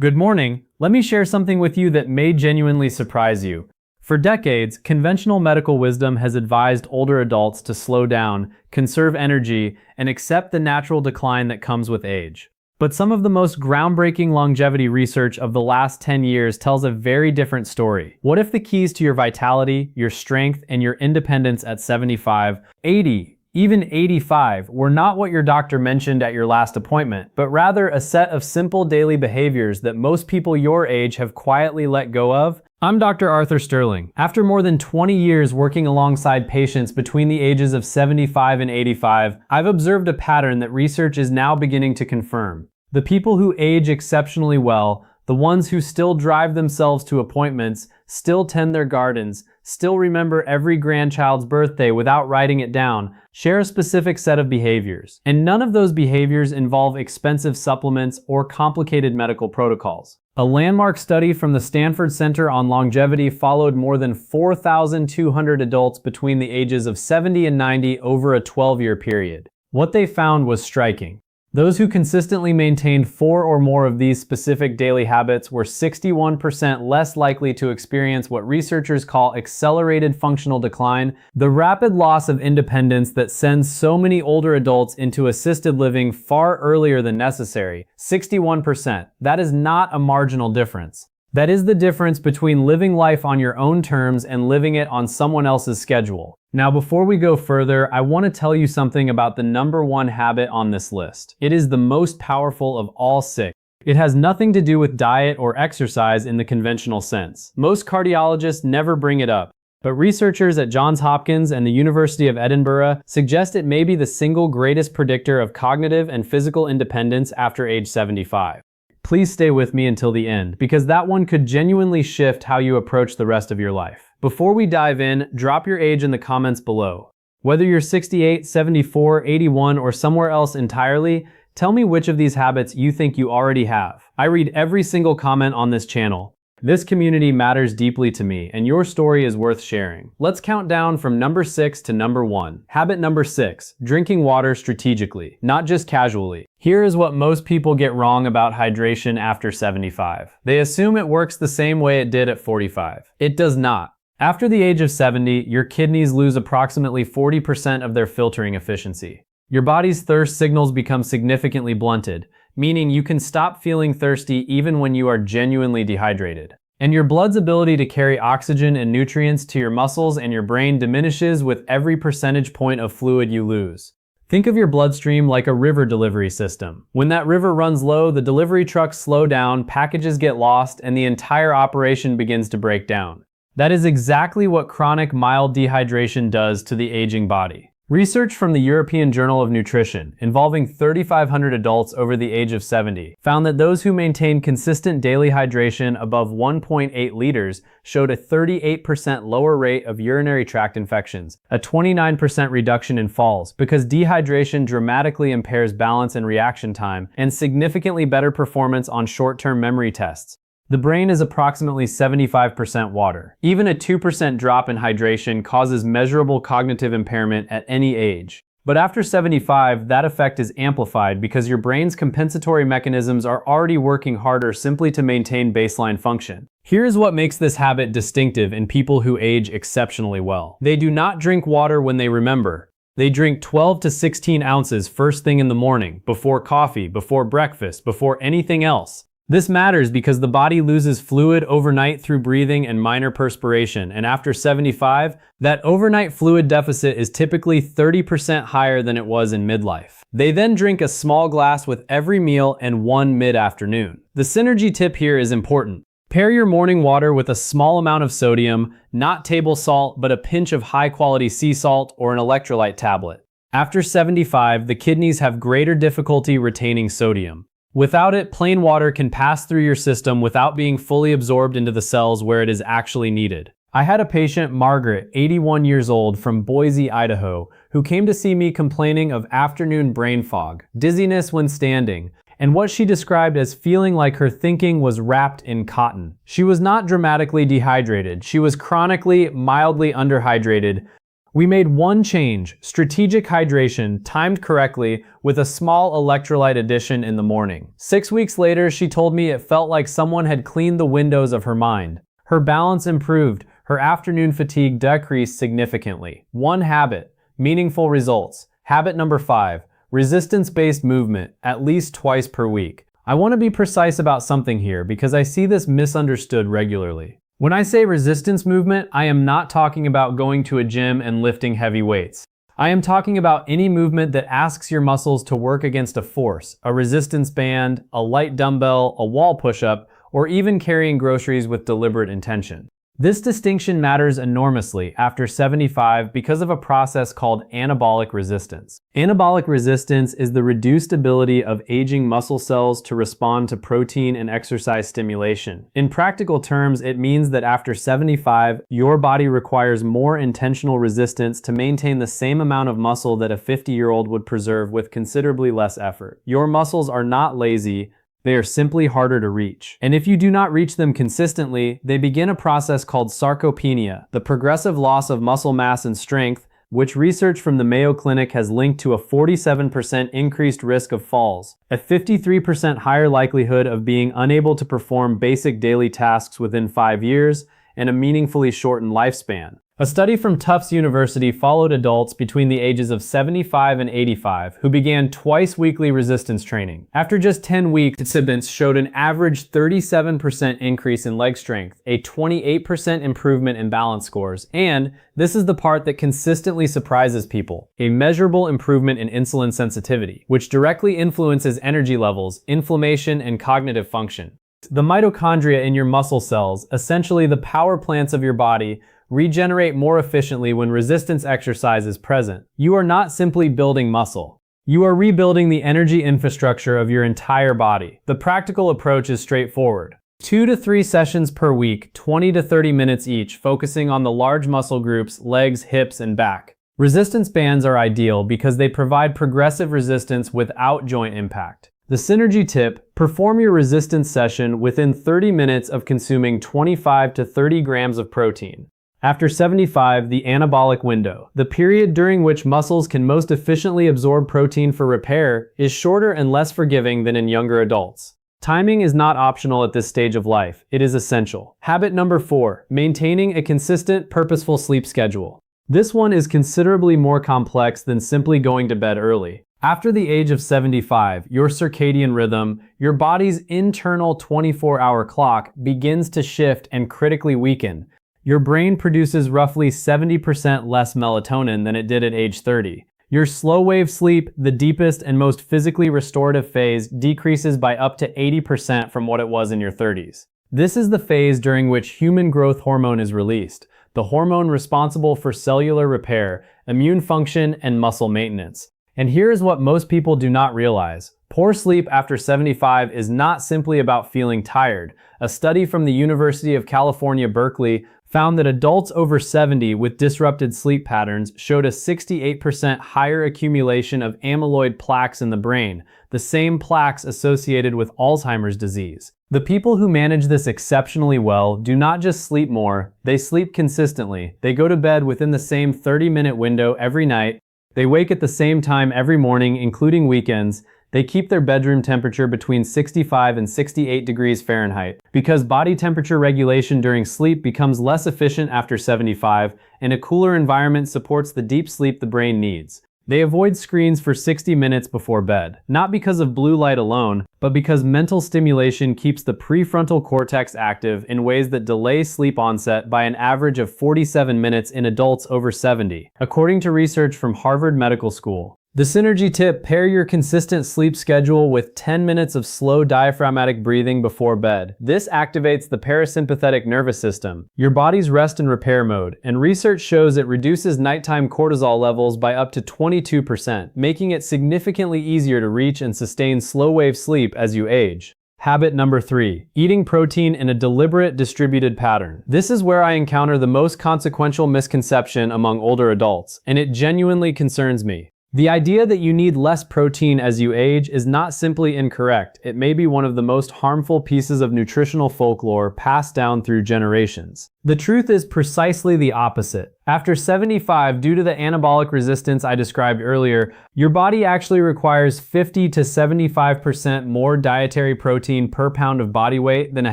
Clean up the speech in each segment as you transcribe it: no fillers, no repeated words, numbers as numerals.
Good morning. Let me share something with you that may genuinely surprise you. For decades, conventional medical wisdom has advised older adults to slow down, conserve energy, and accept the natural decline that comes with age. But some of the most groundbreaking longevity research of the last 10 years tells a very different story. What if the keys to your vitality, your strength, and your independence at 75, 80, even 85 were not what your doctor mentioned at your last appointment, but rather a set of simple daily behaviors that most people your age have quietly let go of? I'm Dr. Arthur Sterling. After more than 20 years working alongside patients between the ages of 75 and 85, I've observed a pattern that research is now beginning to confirm. The people who age exceptionally well, the ones who still drive themselves to appointments, still tend their gardens, still remember every grandchild's birthday without writing it down, share a specific set of behaviors. And none of those behaviors involve expensive supplements or complicated medical protocols. A landmark study from the Stanford Center on Longevity followed more than 4,200 adults between the ages of 70 and 90 over a 12-year period. What they found was striking. Those who consistently maintained 4 or more of these specific daily habits were 61% less likely to experience what researchers call accelerated functional decline, the rapid loss of independence that sends so many older adults into assisted living far earlier than necessary. 61%. That is not a marginal difference. That is the difference between living life on your own terms and living it on someone else's schedule. Now, before we go further, I want to tell you something about the number one habit on this list. It is the most powerful of all 6. It has nothing to do with diet or exercise in the conventional sense. Most cardiologists never bring it up, but researchers at Johns Hopkins and the University of Edinburgh suggest it may be the single greatest predictor of cognitive and physical independence after age 75. Please stay with me until the end, because that one could genuinely shift how you approach the rest of your life. Before we dive in, drop your age in the comments below. Whether you're 68, 74, 81, or somewhere else entirely, tell me which of these habits you think you already have. I read every single comment on this channel. This community matters deeply to me, and your story is worth sharing. Let's count down from number 6 to number 1. Habit number 6, drinking water strategically, not just casually. Here is what most people get wrong about hydration after 75. They assume it works the same way it did at 45. It does not. After the age of 70, your kidneys lose approximately 40% of their filtering efficiency. Your body's thirst signals become significantly blunted, meaning you can stop feeling thirsty even when you are genuinely dehydrated. And your blood's ability to carry oxygen and nutrients to your muscles and your brain diminishes with every percentage point of fluid you lose. Think of your bloodstream like a river delivery system. When that river runs low, the delivery trucks slow down, packages get lost, and the entire operation begins to break down. That is exactly what chronic mild dehydration does to the aging body. Research from the European Journal of Nutrition, involving 3,500 adults over the age of 70, found that those who maintained consistent daily hydration above 1.8 liters showed a 38% lower rate of urinary tract infections, a 29% reduction in falls, because dehydration dramatically impairs balance and reaction time, and significantly better performance on short-term memory tests. The brain is approximately 75% water. Even a 2% drop in hydration causes measurable cognitive impairment at any age. But after 75, that effect is amplified because your brain's compensatory mechanisms are already working harder simply to maintain baseline function. Here's what makes this habit distinctive in people who age exceptionally well. They do not drink water when they remember. They drink 12 to 16 ounces first thing in the morning, before coffee, before breakfast, before anything else. This matters because the body loses fluid overnight through breathing and minor perspiration, and after 75, that overnight fluid deficit is typically 30% higher than it was in midlife. They then drink a small glass with every meal and one mid-afternoon. The synergy tip here is important. Pair your morning water with a small amount of sodium, not table salt, but a pinch of high-quality sea salt or an electrolyte tablet. After 75, the kidneys have greater difficulty retaining sodium. Without it, plain water can pass through your system without being fully absorbed into the cells where it is actually needed. I had a patient, Margaret, 81 years old, from Boise, Idaho, who came to see me complaining of afternoon brain fog, dizziness when standing, and what she described as feeling like her thinking was wrapped in cotton. She was not dramatically dehydrated. She was chronically, mildly underhydrated, We made one change, strategic hydration, timed correctly, with a small electrolyte addition in the morning. 6 weeks later, she told me it felt like someone had cleaned the windows of her mind. Her balance improved, her afternoon fatigue decreased significantly. One habit, meaningful results. Habit number 5, resistance-based movement, at least twice per week. I want to be precise about something here because I see this misunderstood regularly. When I say resistance movement, I am not talking about going to a gym and lifting heavy weights. I am talking about any movement that asks your muscles to work against a force, a resistance band, a light dumbbell, a wall push-up, or even carrying groceries with deliberate intention. This distinction matters enormously after 75 because of a process called anabolic resistance. Anabolic resistance is the reduced ability of aging muscle cells to respond to protein and exercise stimulation. In practical terms, it means that after 75, your body requires more intentional resistance to maintain the same amount of muscle that a 50-year-old would preserve with considerably less effort. Your muscles are not lazy. They are simply harder to reach. And if you do not reach them consistently, they begin a process called sarcopenia, the progressive loss of muscle mass and strength, which research from the Mayo Clinic has linked to a 47% increased risk of falls, a 53% higher likelihood of being unable to perform basic daily tasks within 5 years, and a meaningfully shortened lifespan. A study from Tufts University followed adults between the ages of 75 and 85 who began twice-weekly resistance training. After just 10 weeks, participants showed an average 37% increase in leg strength, a 28% improvement in balance scores, and, this is the part that consistently surprises people, a measurable improvement in insulin sensitivity, which directly influences energy levels, inflammation, and cognitive function. The mitochondria in your muscle cells, essentially the power plants of your body, regenerate more efficiently when resistance exercise is present. You are not simply building muscle. You are rebuilding the energy infrastructure of your entire body. The practical approach is straightforward. 2 to 3 sessions per week, 20 to 30 minutes each, focusing on the large muscle groups, legs, hips, and back. Resistance bands are ideal because they provide progressive resistance without joint impact. The synergy tip: perform your resistance session within 30 minutes of consuming 25 to 30 grams of protein. After 75, the anabolic window, the period during which muscles can most efficiently absorb protein for repair, is shorter and less forgiving than in younger adults. Timing is not optional at this stage of life, it is essential. Habit number 4, maintaining a consistent, purposeful sleep schedule. This one is considerably more complex than simply going to bed early. After the age of 75, your circadian rhythm, your body's internal 24-hour clock, begins to shift and critically weaken. Your brain produces roughly 70% less melatonin than it did at age 30. Your slow-wave sleep, the deepest and most physically restorative phase, decreases by up to 80% from what it was in your 30s. This is the phase during which human growth hormone is released, the hormone responsible for cellular repair, immune function, and muscle maintenance. And here is what most people do not realize. Poor sleep after 75 is not simply about feeling tired. A study from the University of California, Berkeley, found that adults over 70 with disrupted sleep patterns showed a 68% higher accumulation of amyloid plaques in the brain, the same plaques associated with Alzheimer's disease. The people who manage this exceptionally well do not just sleep more, they sleep consistently. They go to bed within the same 30-minute window every night. They wake at the same time every morning, including weekends. They keep their bedroom temperature between 65 and 68 degrees Fahrenheit. Because body temperature regulation during sleep becomes less efficient after 75, and a cooler environment supports the deep sleep the brain needs. They avoid screens for 60 minutes before bed, not because of blue light alone, but because mental stimulation keeps the prefrontal cortex active in ways that delay sleep onset by an average of 47 minutes in adults over 70, according to research from Harvard Medical School. The synergy tip: pair your consistent sleep schedule with 10 minutes of slow diaphragmatic breathing before bed. This activates the parasympathetic nervous system, your body's rest and repair mode, and research shows it reduces nighttime cortisol levels by up to 22%, making it significantly easier to reach and sustain slow-wave sleep as you age. Habit number 3, eating protein in a deliberate, distributed pattern. This is where I encounter the most consequential misconception among older adults, and it genuinely concerns me. The idea that you need less protein as you age is not simply incorrect. It may be one of the most harmful pieces of nutritional folklore passed down through generations. The truth is precisely the opposite. After 75, due to the anabolic resistance I described earlier, your body actually requires 50 to 75% more dietary protein per pound of body weight than a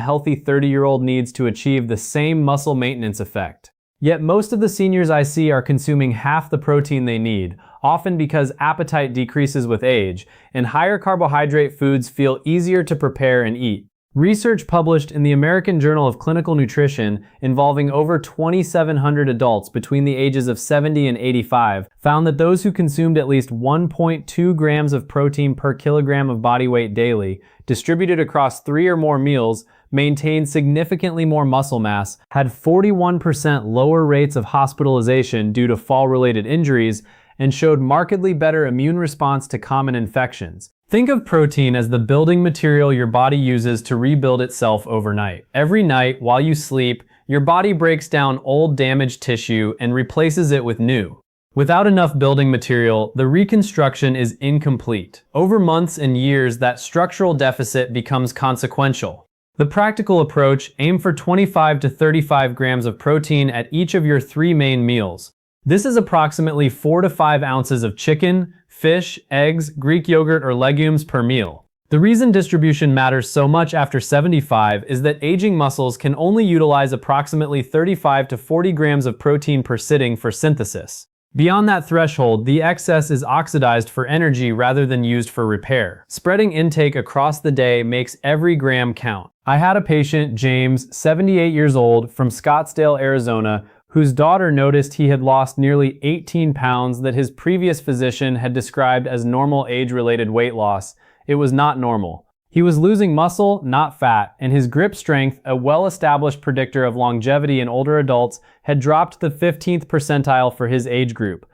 healthy 30-year-old needs to achieve the same muscle maintenance effect. Yet most of the seniors I see are consuming half the protein they need, often because appetite decreases with age, and higher carbohydrate foods feel easier to prepare and eat. Research published in the American Journal of Clinical Nutrition involving over 2,700 adults between the ages of 70 and 85 found that those who consumed at least 1.2 grams of protein per kilogram of body weight daily, distributed across 3 or more meals, maintained significantly more muscle mass, had 41% lower rates of hospitalization due to fall-related injuries, and showed markedly better immune response to common infections. Think of protein as the building material your body uses to rebuild itself overnight. Every night, while you sleep, your body breaks down old damaged tissue and replaces it with new. Without enough building material, the reconstruction is incomplete. Over months and years, that structural deficit becomes consequential. The practical approach: aim for 25 to 35 grams of protein at each of your 3 main meals. This is approximately 4 to 5 ounces of chicken, fish, eggs, Greek yogurt, or legumes per meal. The reason distribution matters so much after 75 is that aging muscles can only utilize approximately 35 to 40 grams of protein per sitting for synthesis. Beyond that threshold, the excess is oxidized for energy rather than used for repair. Spreading intake across the day makes every gram count. I had a patient, James, 78 years old, from Scottsdale, Arizona, whose daughter noticed he had lost nearly 18 pounds that his previous physician had described as normal age-related weight loss. It was not normal. He was losing muscle, not fat, and his grip strength, a well-established predictor of longevity in older adults, had dropped to the 15th percentile for his age group.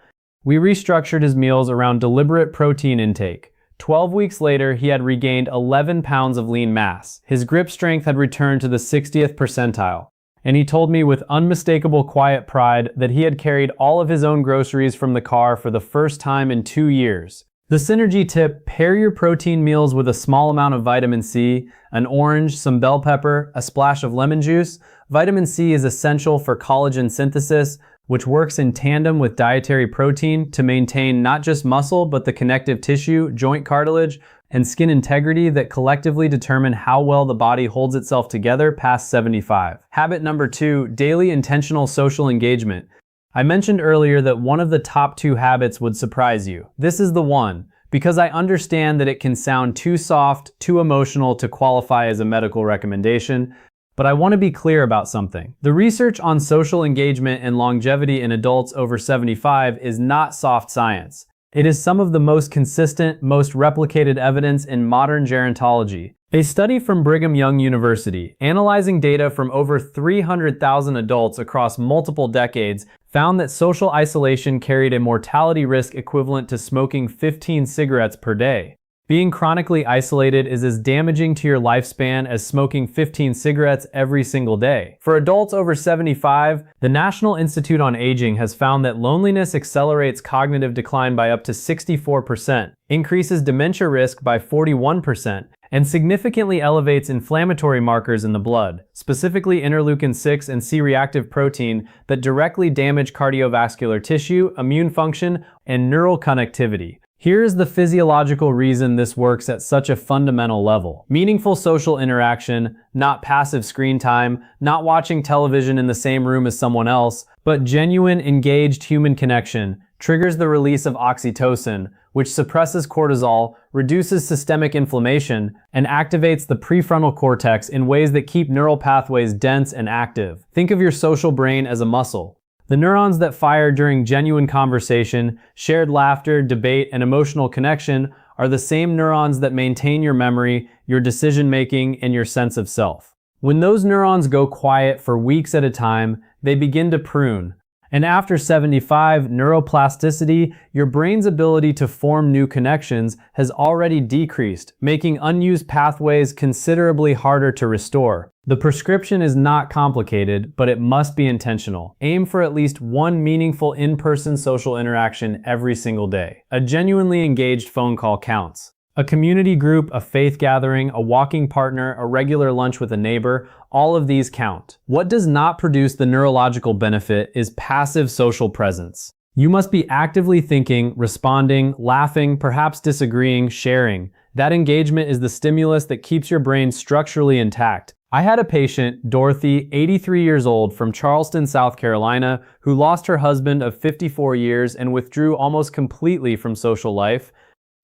We restructured his meals around deliberate protein intake. 12 weeks later, he had regained 11 pounds of lean mass. His grip strength had returned to the 60th percentile. And he told me with unmistakable quiet pride that he had carried all of his own groceries from the car for the first time in 2 years. The synergy tip: pair your protein meals with a small amount of vitamin C, an orange, some bell pepper, a splash of lemon juice. Vitamin C is essential for collagen synthesis, which works in tandem with dietary protein to maintain not just muscle, but the connective tissue, joint cartilage, and skin integrity that collectively determine how well the body holds itself together past 75. Habit number 2, daily intentional social engagement. I mentioned earlier that one of the top 2 habits would surprise you. This is the one, because I understand that it can sound too soft, too emotional to qualify as a medical recommendation, but I want to be clear about something. The research on social engagement and longevity in adults over 75 is not soft science. It is some of the most consistent, most replicated evidence in modern gerontology. A study from Brigham Young University, analyzing data from over 300,000 adults across multiple decades, found that social isolation carried a mortality risk equivalent to smoking 15 cigarettes per day. Being chronically isolated is as damaging to your lifespan as smoking 15 cigarettes every single day. For adults over 75, the National Institute on Aging has found that loneliness accelerates cognitive decline by up to 64%, increases dementia risk by 41%, and significantly elevates inflammatory markers in the blood, specifically interleukin-6 and C-reactive protein that directly damage cardiovascular tissue, immune function, and neural connectivity. Here is the physiological reason this works at such a fundamental level. Meaningful social interaction, not passive screen time, not watching television in the same room as someone else, but genuine, engaged human connection, triggers the release of oxytocin, which suppresses cortisol, reduces systemic inflammation, and activates the prefrontal cortex in ways that keep neural pathways dense and active. Think of your social brain as a muscle. The neurons that fire during genuine conversation, shared laughter, debate, and emotional connection are the same neurons that maintain your memory, your decision-making, and your sense of self. When those neurons go quiet for weeks at a time, they begin to prune, And after 75, neuroplasticity, your brain's ability to form new connections has already decreased, making unused pathways considerably harder to restore. The prescription is not complicated, but it must be intentional. Aim for at least one meaningful in-person social interaction every single day. A genuinely engaged phone call counts. A community group, a faith gathering, a walking partner, a regular lunch with a neighbor, all of these count. What does not produce the neurological benefit is passive social presence. You must be actively thinking, responding, laughing, perhaps disagreeing, sharing. That engagement is the stimulus that keeps your brain structurally intact. I had a patient, Dorothy, 83 years old, from Charleston, South Carolina, who lost her husband of 54 years and withdrew almost completely from social life.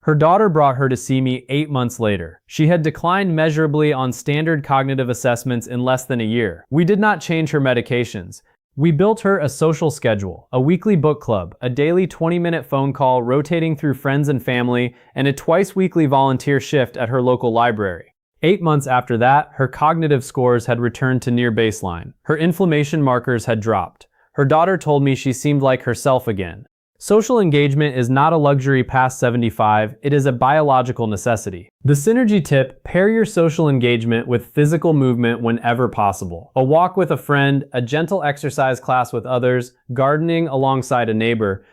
Her daughter brought her to see me 8 months later. She had declined measurably on standard cognitive assessments in less than a year. We did not change her medications. We built her a social schedule, a weekly book club, a daily 20-minute phone call rotating through friends and family, and a twice-weekly volunteer shift at her local library. 8 months after that, her cognitive scores had returned to near baseline. Her inflammation markers had dropped. Her daughter told me she seemed like herself again. Social engagement is not a luxury past 75, it is a biological necessity. The synergy tip: pair your social engagement with physical movement whenever possible. A walk with a friend, a gentle exercise class with others, gardening alongside a neighbor.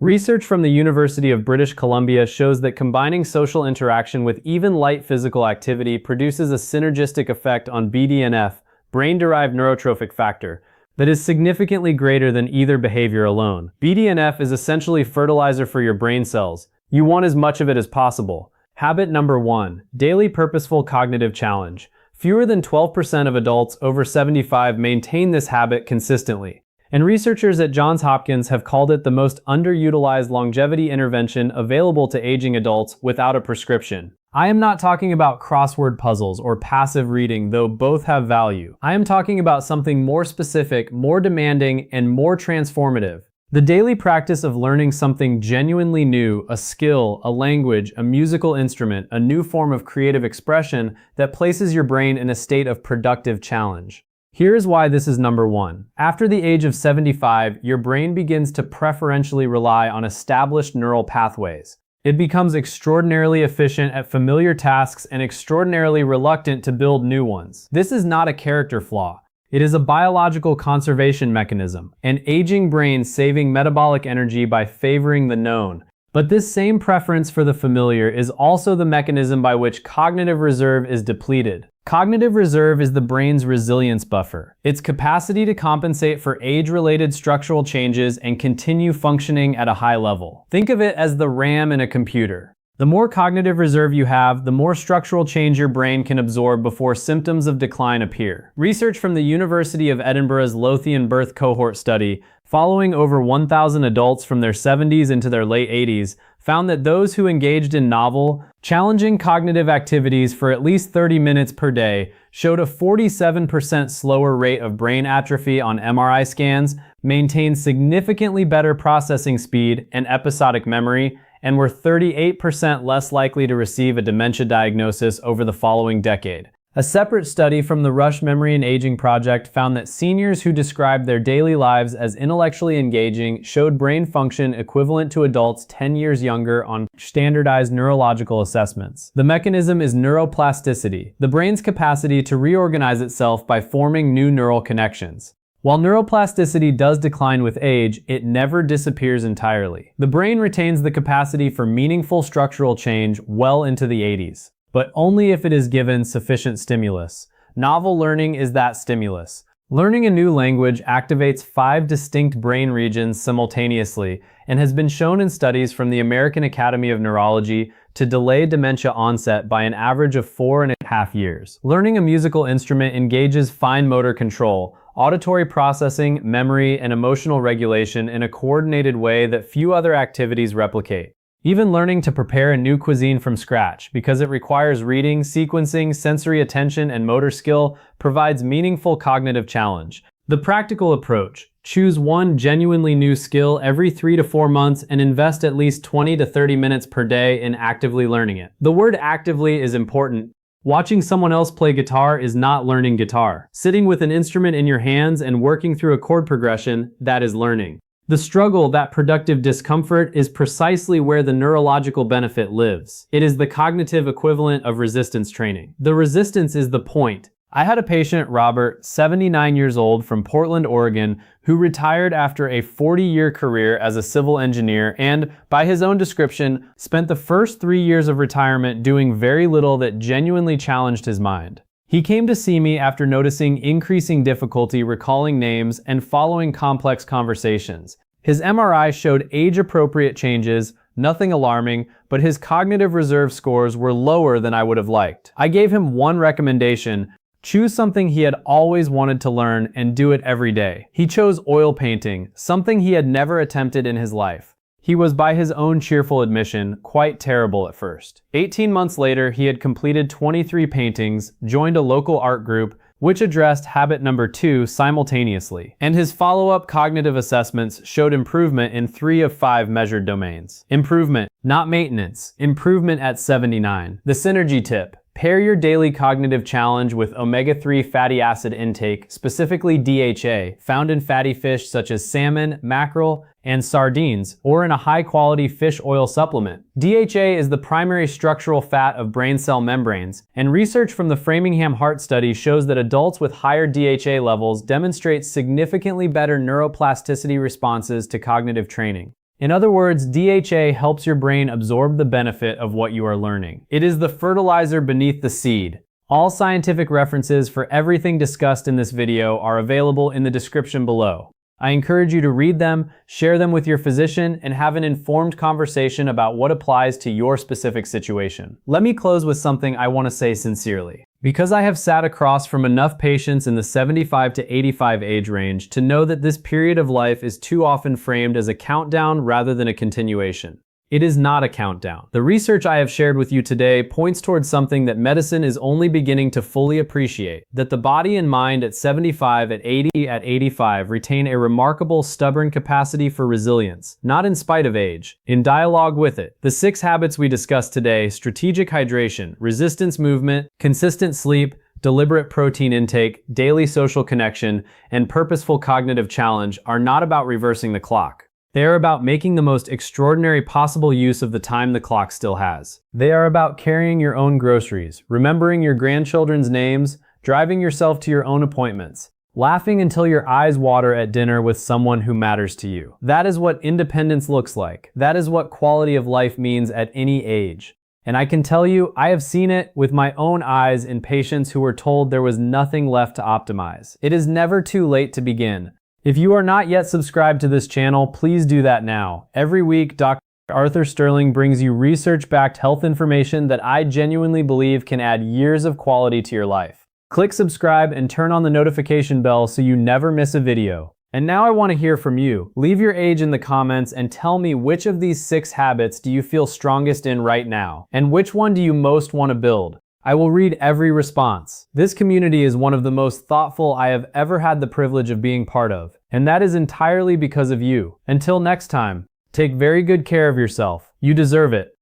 Research from the University of British Columbia shows that combining social interaction with even light physical activity produces a synergistic effect on BDNF, brain-derived neurotrophic factor, that is significantly greater than either behavior alone. BDNF is essentially fertilizer for your brain cells. You want as much of it as possible. Habit number 1, daily purposeful cognitive challenge. Fewer than 12% of adults over 75 maintain this habit consistently. And researchers at Johns Hopkins have called it the most underutilized longevity intervention available to aging adults without a prescription. I am not talking about crossword puzzles or passive reading, though both have value. I am talking about something more specific, more demanding, and more transformative. The daily practice of learning something genuinely new, a skill, a language, a musical instrument, a new form of creative expression that places your brain in a state of productive challenge. Here's why this is number 1. After the age of 75, your brain begins to preferentially rely on established neural pathways. It becomes extraordinarily efficient at familiar tasks and extraordinarily reluctant to build new ones. This is not a character flaw. It is a biological conservation mechanism, an aging brain saving metabolic energy by favoring the known. But this same preference for the familiar is also the mechanism by which cognitive reserve is depleted. Cognitive reserve is the brain's resilience buffer, its capacity to compensate for age-related structural changes and continue functioning at a high level. Think of it as the RAM in a computer. The more cognitive reserve you have, the more structural change your brain can absorb before symptoms of decline appear. Research from the University of Edinburgh's Lothian birth cohort study, following over 1,000 adults from their 70s into their late 80s, found that those who engaged in novel, challenging cognitive activities for at least 30 minutes per day showed a 47% slower rate of brain atrophy on MRI scans, maintained significantly better processing speed and episodic memory, and were 38% less likely to receive a dementia diagnosis over the following decade. A separate study from the Rush Memory and Aging Project found that seniors who described their daily lives as intellectually engaging showed brain function equivalent to adults 10 years younger on standardized neurological assessments. The mechanism is neuroplasticity, the brain's capacity to reorganize itself by forming new neural connections. While neuroplasticity does decline with age, it never disappears entirely. The brain retains the capacity for meaningful structural change well into the 80s. But only if it is given sufficient stimulus. Novel learning is that stimulus. Learning a new language activates 5 distinct brain regions simultaneously and has been shown in studies from the American Academy of Neurology to delay dementia onset by an average of 4.5 years. Learning a musical instrument engages fine motor control, auditory processing, memory, and emotional regulation in a coordinated way that few other activities replicate. Even learning to prepare a new cuisine from scratch, because it requires reading, sequencing, sensory attention, and motor skill, provides meaningful cognitive challenge. The practical approach: choose one genuinely new skill every 3 to 4 months and invest at least 20 to 30 minutes per day in actively learning it. The word actively is important. Watching someone else play guitar is not learning guitar. Sitting with an instrument in your hands and working through a chord progression, that is learning. The struggle, that productive discomfort, is precisely where the neurological benefit lives. It is the cognitive equivalent of resistance training. The resistance is the point. I had a patient, Robert, 79 years old, from Portland, Oregon, who retired after a 40-year career as a civil engineer and, by his own description, spent the first 3 years of retirement doing very little that genuinely challenged his mind. He came to see me after noticing increasing difficulty recalling names and following complex conversations. His MRI showed age-appropriate changes, nothing alarming, but his cognitive reserve scores were lower than I would have liked. I gave him one recommendation: choose something he had always wanted to learn and do it every day. He chose oil painting, something he had never attempted in his life. He was, by his own cheerful admission, quite terrible at first. 18 months later, he had completed 23 paintings, joined a local art group, which addressed habit number 2 simultaneously. And his follow-up cognitive assessments showed improvement in 3 of 5 measured domains. Improvement, not maintenance. Improvement at 79. The synergy tip: pair your daily cognitive challenge with omega-3 fatty acid intake, specifically DHA, found in fatty fish such as salmon, mackerel, and sardines, or in a high-quality fish oil supplement. DHA is the primary structural fat of brain cell membranes, and research from the Framingham Heart Study shows that adults with higher DHA levels demonstrate significantly better neuroplasticity responses to cognitive training. In other words, DHA helps your brain absorb the benefit of what you are learning. It is the fertilizer beneath the seed. All scientific references for everything discussed in this video are available in the description below. I encourage you to read them, share them with your physician, and have an informed conversation about what applies to your specific situation. Let me close with something I want to say sincerely. Because I have sat across from enough patients in the 75 to 85 age range to know that this period of life is too often framed as a countdown rather than a continuation. It is not a countdown. The research I have shared with you today points towards something that medicine is only beginning to fully appreciate: that the body and mind at 75, at 80, at 85 retain a remarkable stubborn capacity for resilience, not in spite of age, in dialogue with it. The 6 habits we discussed today: strategic hydration, resistance movement, consistent sleep, deliberate protein intake, daily social connection, and purposeful cognitive challenge, are not about reversing the clock. They are about making the most extraordinary possible use of the time the clock still has. They are about carrying your own groceries, remembering your grandchildren's names, driving yourself to your own appointments, laughing until your eyes water at dinner with someone who matters to you. That is what independence looks like. That is what quality of life means at any age. And I can tell you, I have seen it with my own eyes in patients who were told there was nothing left to optimize. It is never too late to begin. If you are not yet subscribed to this channel, please do that now. Every week, Dr. Arthur Sterling brings you research-backed health information that I genuinely believe can add years of quality to your life. Click subscribe and turn on the notification bell so you never miss a video. And now I want to hear from you. Leave your age in the comments and tell me, which of these 6 habits do you feel strongest in right now? And which one do you most want to build? I will read every response. This community is one of the most thoughtful I have ever had the privilege of being part of, and that is entirely because of you. Until next time, take very good care of yourself. You deserve it.